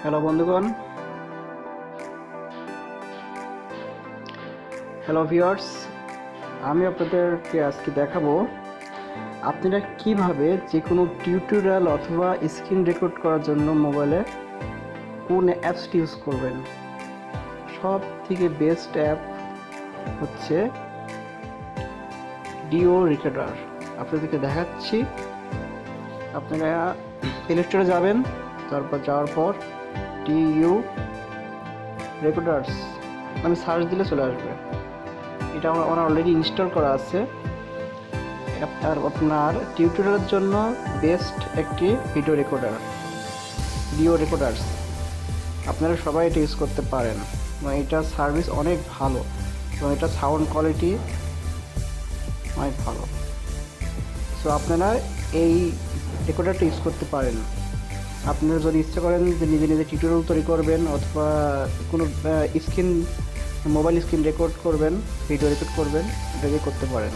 Hello বন্ধুগণ, hello viewers. আমি আপনাদেরকে আজকে দেখাবো আপনারা কিভাবে যে কোনো টিউটোরিয়াল অথবা স্ক্রিন রেকর্ড করার জন্য মোবাইলে কোন অ্যাপসটি ইউজ করবেন। সব থেকে বেস্ট অ্যাপ হচ্ছে ডিও রেকর্ডার। আপনাদেরকে দেখাচ্ছি। আপনারা প্লে স্টোরে যাবেন, তারপর যাওয়ার পর ডিইউ রেকর্ডার্স আমি সার্চ দিলে চলে আসবে। এটা আমার অলরেডি ইনস্টল করা আছে। আর আপনার টিউটোরিয়ালের জন্য বেস্ট একটি ভিডিও রেকর্ডার ডিও রেকর্ডার্স। আপনারা সবাই এটা ইউজ করতে পারেন। এটার সার্ভিস অনেক ভালো এবং এটা সাউন্ড কোয়ালিটি অনেক ভালো। সো আপনারা এই রেকর্ডারটা ইউজ করতে পারেন। আপনারা যদি ইচ্ছা করেন যে নিজে নিজে টিউটোরিয়াল তৈরি করবেন অথবা কোনো মোবাইল স্ক্রিন রেকর্ড করবেন, ভিডিও রেকর্ড করবেন, এটাকে করতে পারেন।